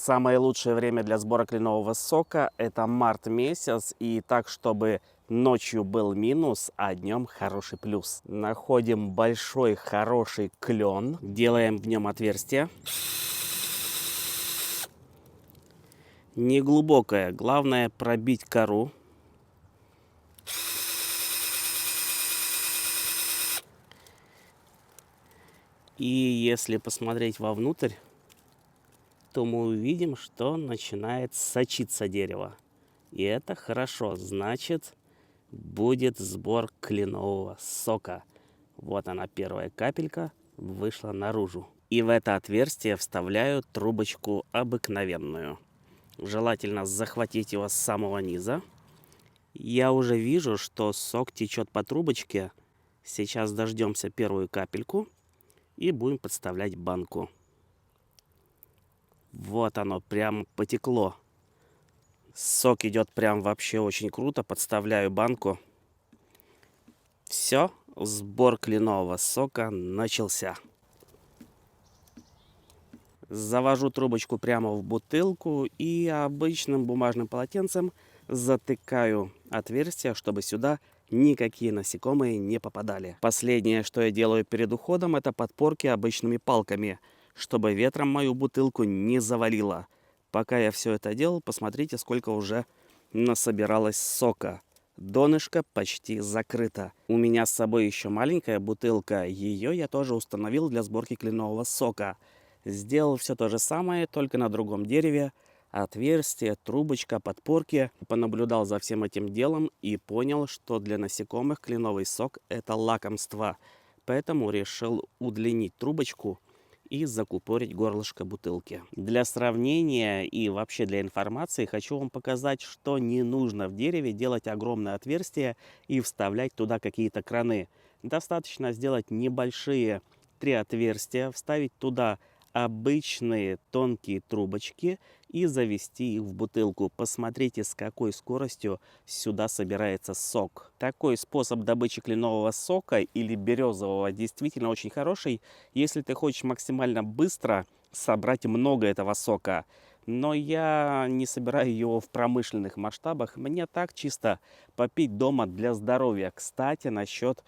Самое лучшее время для сбора кленового сока — это март месяц, и так, чтобы ночью был минус, а днем хороший плюс. Находим большой хороший клен, делаем в нем отверстие. Неглубокое, главное пробить кору. И если посмотреть вовнутрь, то мы увидим, что начинает сочиться дерево. И это хорошо, значит, будет сбор кленового сока. Вот она, первая капелька вышла наружу. И в это отверстие вставляю трубочку обыкновенную. Желательно захватить его с самого низа. Я уже вижу, что сок течет по трубочке. Сейчас дождемся первую капельку и будем подставлять банку. Вот оно, прям потекло. Сок идет прям вообще очень круто. Подставляю банку. Все, сбор кленового сока начался. Завожу трубочку прямо в бутылку и обычным бумажным полотенцем затыкаю отверстие, чтобы сюда никакие насекомые не попадали. Последнее, что я делаю перед уходом, это подпорки обычными палками, чтобы ветром мою бутылку не завалило. Пока я все это делал, посмотрите, сколько уже насобиралось сока. Донышко почти закрыто. У меня с собой еще маленькая бутылка. Ее я тоже установил для сборки кленового сока. Сделал все то же самое, только на другом дереве. Отверстие, трубочка, подпорки. Понаблюдал за всем этим делом и понял, что для насекомых кленовый сок – это лакомство. Поэтому решил удлинить трубочку и закупорить горлышко бутылки. Для сравнения и вообще для информации хочу вам показать, что не нужно в дереве делать огромное отверстие и вставлять туда какие-то краны. Достаточно сделать небольшие 3 отверстия, вставить туда обычные тонкие трубочки и завести их в бутылку. Посмотрите, с какой скоростью сюда собирается сок. Такой способ добычи кленового сока или березового действительно очень хороший, если ты хочешь максимально быстро собрать много этого сока. Но я не собираю его в промышленных масштабах. Мне так чисто попить дома для здоровья. Кстати, насчет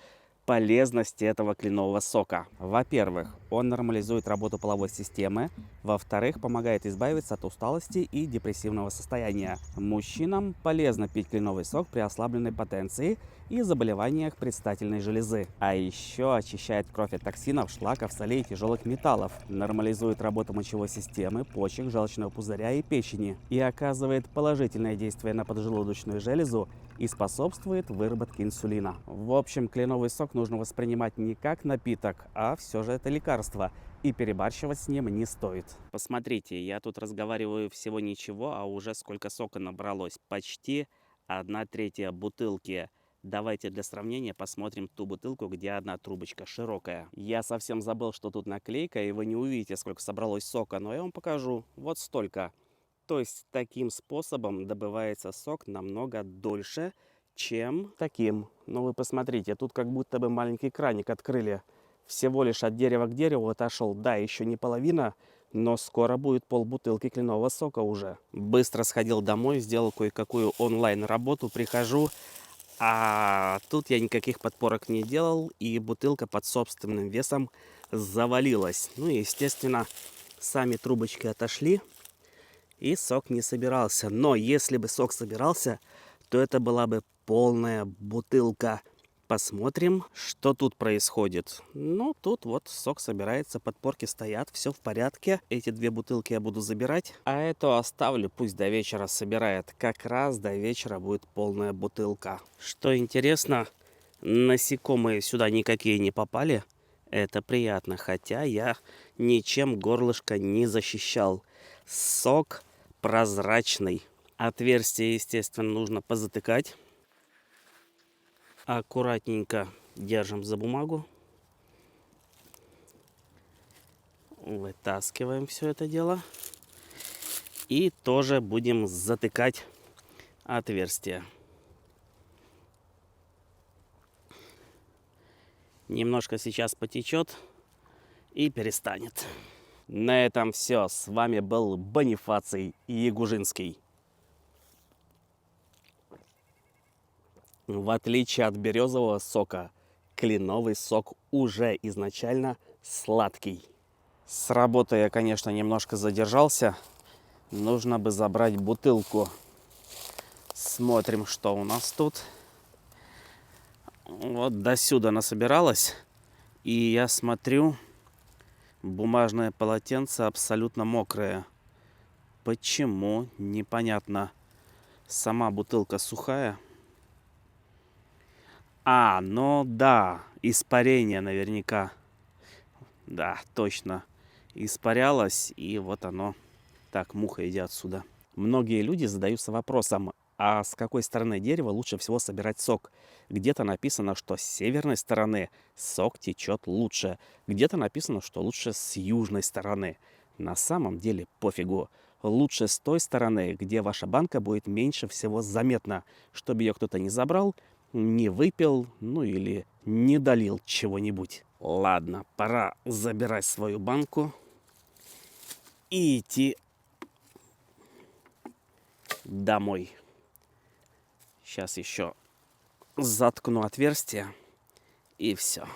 полезности этого кленового сока. Во-первых, он нормализует работу половой системы. Во-вторых, помогает избавиться от усталости и депрессивного состояния. Мужчинам полезно пить кленовый сок при ослабленной потенции и заболеваниях предстательной железы. А еще очищает кровь от токсинов, шлаков, солей и тяжелых металлов. Нормализует работу мочевой системы, почек, желчного пузыря и печени. И оказывает положительное действие на поджелудочную железу и способствует выработке инсулина. В общем, кленовый сок нужно воспринимать не как напиток, а все же это лекарство. И перебарщивать с ним не стоит. Посмотрите, я тут разговариваю всего ничего, а уже сколько сока набралось. Почти 1/3 бутылки. Давайте для сравнения посмотрим ту бутылку, где одна трубочка широкая. Я совсем забыл, что тут наклейка, и вы не увидите, сколько собралось сока, но я вам покажу. Вот столько. То есть таким способом добывается сок намного дольше, чем таким. Но вы посмотрите, тут как будто бы маленький краник открыли. Всего лишь от дерева к дереву отошел. Да, еще не половина, но скоро будет полбутылки кленового сока уже. Быстро сходил домой, сделал кое-какую онлайн-работу, прихожу. А тут я никаких подпорок не делал, и бутылка под собственным весом завалилась. Ну и, естественно, сами трубочки отошли, и сок не собирался. Но если бы сок собирался, то это была бы полная бутылка. Посмотрим, что тут происходит. Ну, тут вот сок собирается, подпорки стоят, все в порядке. Эти 2 бутылки я буду забирать, а эту оставлю, пусть до вечера собирает. Как раз до вечера будет полная бутылка. Что интересно, насекомые сюда никакие не попали. Это приятно, хотя я ничем горлышко не защищал. Сок прозрачный. Отверстие, естественно, нужно позатыкать. Аккуратненько держим за бумагу. Вытаскиваем все это дело. И тоже будем затыкать отверстие. Немножко сейчас потечет и перестанет. На этом все. С вами был Бонифаций Ягужинский. В отличие от березового сока, кленовый сок уже изначально сладкий. С работы я, конечно, немножко задержался. Нужно бы забрать бутылку. Смотрим, что у нас тут. Вот до сюда насобиралось. И я смотрю, бумажное полотенце абсолютно мокрое. Почему? Непонятно. Сама бутылка сухая. Ну да, испарение наверняка. Да, точно. Испарялось, и вот оно. Так, муха, иди отсюда. Многие люди задаются вопросом, а с какой стороны дерева лучше всего собирать сок? Где-то написано, что с северной стороны сок течет лучше. Где-то написано, что лучше с южной стороны. На самом деле пофигу. Лучше с той стороны, где ваша банка будет меньше всего заметна, чтобы ее кто-то не забрал, не выпил, ну или не долил чего-нибудь. Ладно, пора забирать свою банку и идти домой. Сейчас еще заткну отверстие и все.